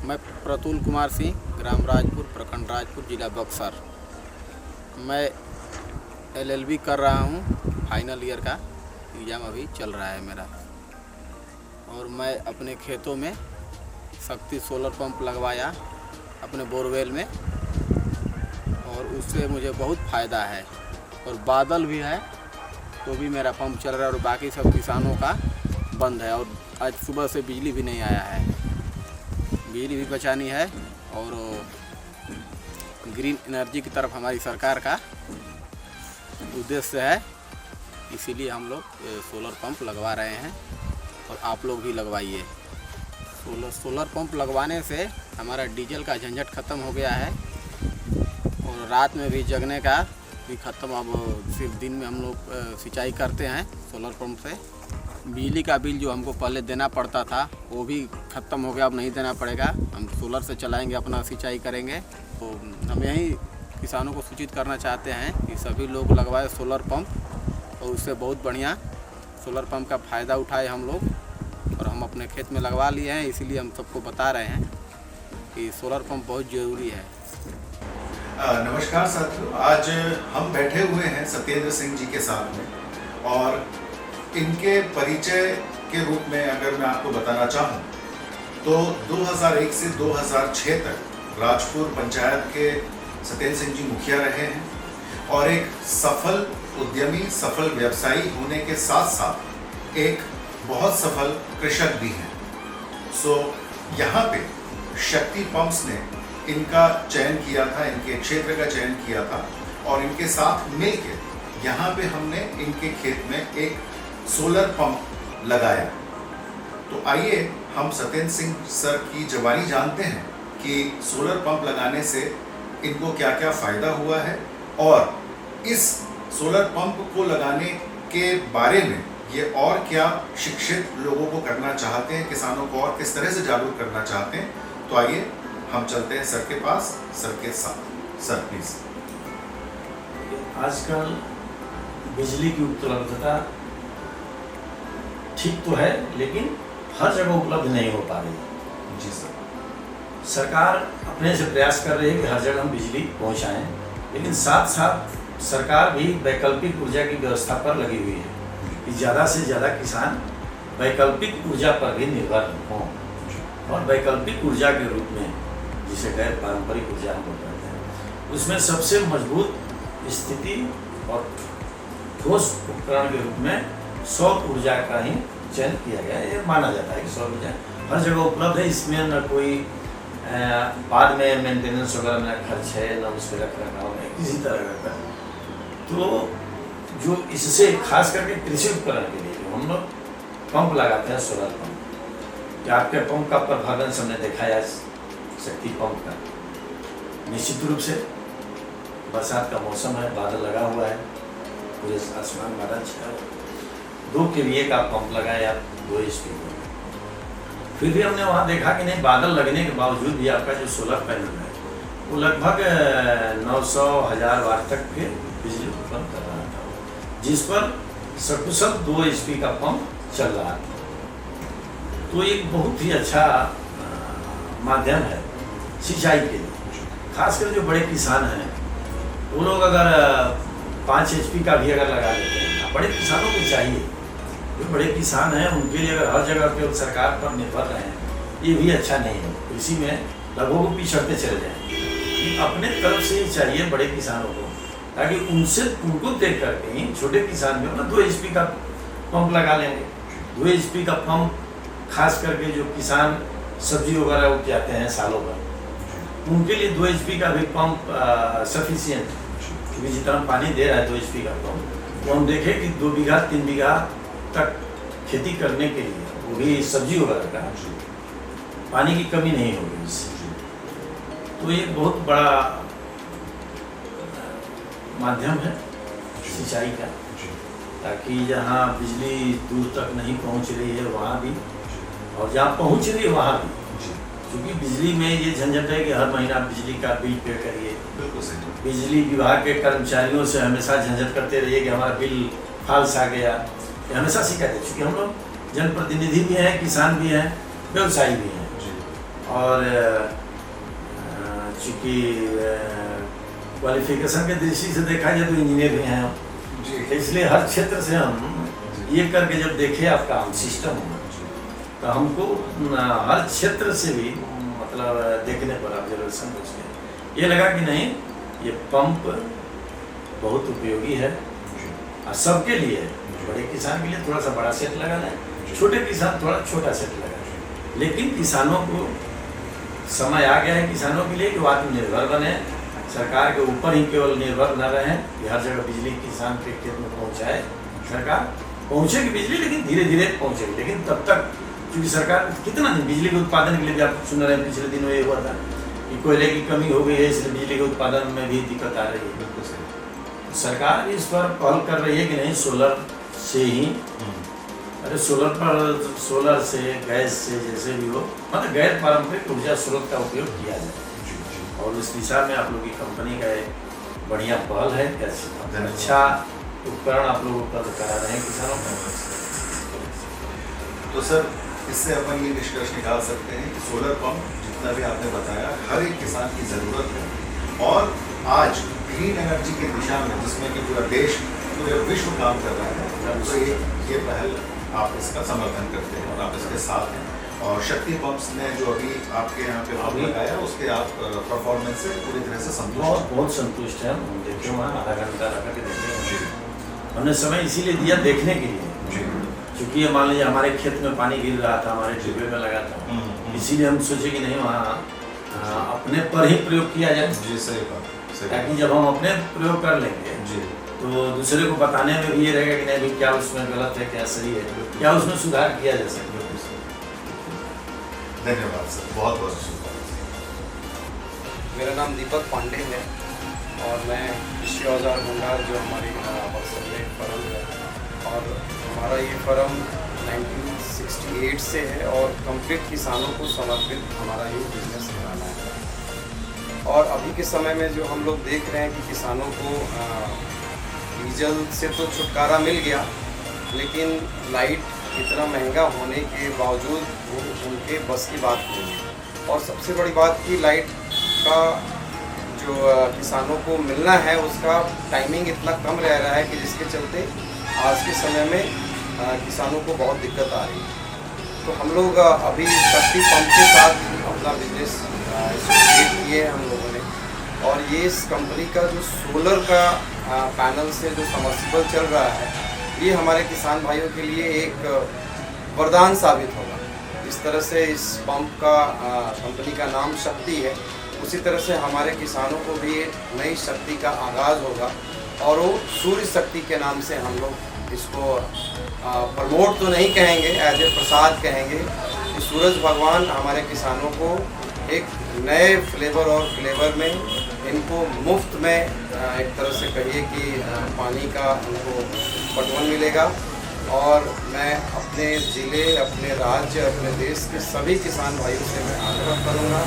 मैं प्रतुल कुमार सिंह, ग्राम राजपुर, प्रखंड राजपुर, जिला बक्सर। मैं LLB कर रहा हूँ, फाइनल ईयर का एग्ज़ाम अभी चल रहा है मेरा। और मैं अपने खेतों में शक्ति सोलर पंप लगवाया अपने बोरवेल में, और उससे मुझे बहुत फ़ायदा है। और बादल भी है तो भी मेरा पंप चल रहा है, और बाकी सब किसानों का बंद है। और आज सुबह से बिजली भी नहीं आया है, बिजली भी बचानी है। और ग्रीन एनर्जी की तरफ हमारी सरकार का उद्देश्य है, इसीलिए हम लोग सोलर पंप लगवा रहे हैं, और आप लोग भी लगवाइए। सोलर पंप लगवाने से हमारा डीजल का झंझट ख़त्म हो गया है, और रात में भी जगने का भी ख़त्म। अब सिर्फ दिन में हम लोग सिंचाई करते हैं सोलर पंप से। बिजली का बिल जो हमको पहले देना पड़ता था वो भी ख़त्म हो गया, अब नहीं देना पड़ेगा। हम सोलर से चलाएंगे, अपना सिंचाई करेंगे। तो हम यही किसानों को सूचित करना चाहते हैं कि सभी लोग लगवाए सोलर पंप, और उससे बहुत बढ़िया सोलर पंप का फ़ायदा उठाए हम लोग। और हम अपने खेत में लगवा लिए हैं, इसीलिए हम सबको बता रहे हैं कि सोलर पंप बहुत ज़रूरी है। नमस्कार साथियों, आज हम बैठे हुए हैं सत्येंद्र सिंह जी के साथ में, और इनके परिचय के रूप में अगर मैं आपको बताना चाहूँ तो 2001 से 2006 तक राजपुर पंचायत के सत्येंद्र सिंह जी मुखिया रहे हैं, और एक सफल उद्यमी, सफल व्यवसायी होने के साथ साथ एक बहुत सफल कृषक भी हैं। यहाँ पे शक्ति पंप्स ने इनका चयन किया था, इनके क्षेत्र का चयन किया था, और इनके साथ मिलकर यहाँ पे हमने इनके खेत में एक सोलर पंप लगाया। तो आइए हम सत्येंद्र सिंह सर की ज़बानी जानते हैं कि सोलर पंप लगाने से इनको क्या क्या फ़ायदा हुआ है, और इस सोलर पंप को लगाने के बारे में ये और क्या शिक्षित लोगों को करना चाहते हैं, किसानों को और किस तरह से जागरूक करना चाहते हैं। तो आइए हम चलते हैं सर के पास, सर के साथ। Sir please. आजकल बिजली की उपलब्धता ठीक तो है, लेकिन हर जगह उपलब्ध नहीं हो पा रही। जी सर। सरकार अपने से प्रयास कर रही है कि हर जगह हम बिजली पहुंचाएं, लेकिन साथ साथ सरकार भी वैकल्पिक ऊर्जा की व्यवस्था पर लगी हुई है कि ज़्यादा से ज़्यादा किसान वैकल्पिक ऊर्जा पर भी निर्भर हों। और वैकल्पिक ऊर्जा के रूप में, जिसे गैर पारंपरिक ऊर्जा हम कहते हैं, उसमें सबसे मजबूत स्थिति और ठोस उपकरण के रूप में सौर ऊर्जा का ही चयन किया गया है। ये माना जाता है कि सौर ऊर्जा हर जगह उपलब्ध है, इसमें न कोई बाद में मेंटेनेंस वगैरह में खर्च है, न उसके रख रखाव में किसी तरह का। तो जो इससे खास करके कृषि उपकरण के लिए जो हम लोग पंप लगाते हैं, सोलर पंप, कि आपके पंप का परफॉर्मेंस हमने देखा है शक्ति पंप का। निश्चित रूप से बरसात का मौसम है, बादल लगा हुआ है, पूरे आसमान बादल छाया हुआ है। 2 kVA का पंप लगाए आप 2 HP में, फिर भी हमने वहाँ देखा कि नहीं, बादल लगने के बावजूद भी आपका जो सोलर पैनल है वो लगभग 900-1000 वाट तक के बिजली उत्पन्न कर रहा था, जिस पर सकुशल 2 HP का पंप चल रहा था। तो एक बहुत ही अच्छा माध्यम है सिंचाई के लिए। खासकर जो बड़े किसान हैं वो लोग अगर 5 HP का भी अगर लगा लेते हैं, बड़े किसानों को चाहिए, जो बड़े किसान हैं उनके लिए अगर हर जगह पे सरकार पर निर्भर रहें ये भी अच्छा नहीं है। तो इसी में लगभग वो पिछड़ते चले जाएँ। अपने तरफ से ही चाहिए बड़े किसानों को, ताकि उनको देख करके ही छोटे किसान भी अपना 2 HP का पंप लगा लेंगे। 2 HP का पंप खास करके जो किसान सब्जी वगैरह उपजाते हैं सालों भर, उनके लिए 2 HP का भी पंप सफिशियंट है। क्योंकि जितना पानी दे रहा है 2 HP का पंप, तो हम देखें कि 2 बीघा 3 बीघा तक खेती करने के लिए, वो भी सब्जी वगैरह का, पानी की कमी नहीं होगी इससे। तो ये बहुत बड़ा माध्यम है सिंचाई का, ताकि जहाँ बिजली दूर तक नहीं पहुँच रही है वहाँ भी, और जहाँ पहुँच रही है वहाँ भी, क्योंकि बिजली में ये झंझट है कि हर महीना बिजली का बिल पे करिए। बिल्कुल सही। बिजली विभाग के कर्मचारियों से हमेशा झंझट करते रहिए कि हमारा बिल फाल्स आ गया, ये हमेशा शिकायत है। चूँकि हम लोग जनप्रतिनिधि भी हैं, किसान भी हैं, व्यवसायी भी हैं, और चूँकि क्वालिफिकेशन के दृष्टि से देखा जाए तो इंजीनियर भी हैं, इसलिए हर क्षेत्र से हम ये करके जब देखे आपका हम सिस्टम, तो हमको हर क्षेत्र से भी मतलब देखने पर ऑब्जर्वेशन कुछ ये लगा कि नहीं, ये पंप बहुत उपयोगी है और सबके लिए है। बड़े किसान के लिए थोड़ा सा बड़ा सेट लगा लें, छोटे किसान थोड़ा छोटा सेट लगा लें, लेकिन किसानों को समय आ गया है किसानों के लिए कि वो आत्मनिर्भर बने, सरकार के ऊपर ही केवल निर्भर न रहें कि हर जगह बिजली किसान के खेत में पहुँचाए। सरकार पहुँचेगी बिजली, लेकिन धीरे धीरे पहुँचेगी, लेकिन तब तक क्योंकि सरकार कितना दिन बिजली के उत्पादन के लिए भी आप सुन रहे हैं, पिछले दिनों ये हुआ था कि कोयले की कमी हो गई है, इसलिए बिजली के उत्पादन में भी दिक्कत आ रही है। सरकार इस पर पहल कर रही है कि नहीं, सोलर से ही, अरे सोलर से, गैस से, जैसे भी हो, मतलब गैर पारंपरिक ऊर्जा स्रोत का उपयोग किया जाए, और उस दिशा में आप लोग की कंपनी का एक बढ़िया पहल है। अच्छा उपकरण आप लोग उपलब्ध करा रहे हैं किसानों को। तो सर, इससे अपन ये निष्कर्ष निकाल सकते हैं कि सोलर पंप जितना भी आपने बताया हर एक किसान की ज़रूरत है, और आज ग्रीन एनर्जी की दिशा में जिसमें कि पूरा देश, पूरे विश्व काम कर रहा है, तो ये पहल आप इसका समर्थन करते हैं और आप इसके साथ हैं। और शक्ति पंप्स ने जो अभी आपके यहाँ पे पंप लगाया, उसके आप परफॉर्मेंस से पूरी तरह से संतुष्ट? बहुत संतुष्ट है। हम देखे वहाँ आधा घंटा रख के देखे, हमने समय इसीलिए दिया देखने के लिए, क्योंकि मान लीजिए हमारे खेत में पानी गिर रहा था, हमारे डिब्बे में लगा था, इसीलिए हम सोचे कि नहीं वहाँ अपने पर ही प्रयोग किया जाए। जी, सही बात। ताकि जब हम अपने प्रयोग कर लेंगे तो दूसरे को बताने में भी ये रहेगा कि नहीं भी क्या उसमें गलत है, क्या सही है, क्या उसमें सुधार किया जा सकता है। धन्यवाद सर, बहुत बहुत शुक्रिया। मेरा नाम दीपक पांडे है और मैं कृषि औजार भंडार जो हमारी बक्सर में फर्म है, और हमारा ये फर्म 1968 से है और कंप्लीट किसानों को समर्पित हमारा ये बिजनेस कराना है। और अभी के समय में जो हम लोग देख रहे हैं कि किसानों को डीजल से तो छुटकारा मिल गया, लेकिन लाइट इतना महंगा होने के बावजूद वो उनके बस की बात नहीं है। और सबसे बड़ी बात कि लाइट का जो किसानों को मिलना है उसका टाइमिंग इतना कम रह रहा है कि जिसके चलते आज के समय में किसानों को बहुत दिक्कत आ रही है। तो हम लोग अभी शक्ति पंप के साथ अपना बिजनेस स्टार्ट किए हैं हम लोगों ने, और ये इस कंपनी का जो सोलर का पैनल से जो समर्सिबल चल रहा है, ये हमारे किसान भाइयों के लिए एक वरदान साबित होगा। इस तरह से इस पंप का कंपनी का नाम शक्ति है, उसी तरह से हमारे किसानों को भी एक नई शक्ति का आगाज़ होगा, और वो सूर्य शक्ति के नाम से हम लोग इसको प्रमोट तो नहीं कहेंगे, एज ए प्रसाद कहेंगे कि सूरज भगवान हमारे किसानों को एक नए फ्लेवर में इनको मुफ्त में एक तरह से कहिए कि पानी का उनको पटवन मिलेगा, और मैं अपने ज़िले, अपने राज्य, अपने देश के सभी किसान भाइयों से मैं आग्रह करूँगा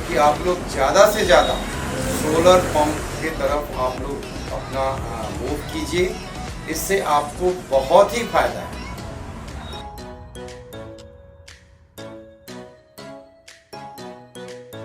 कि आप लोग ज़्यादा से ज़्यादा सोलर पंप की तरफ आप लोग अपना मूव कीजिए। इससे आपको बहुत ही फ़ायदा है।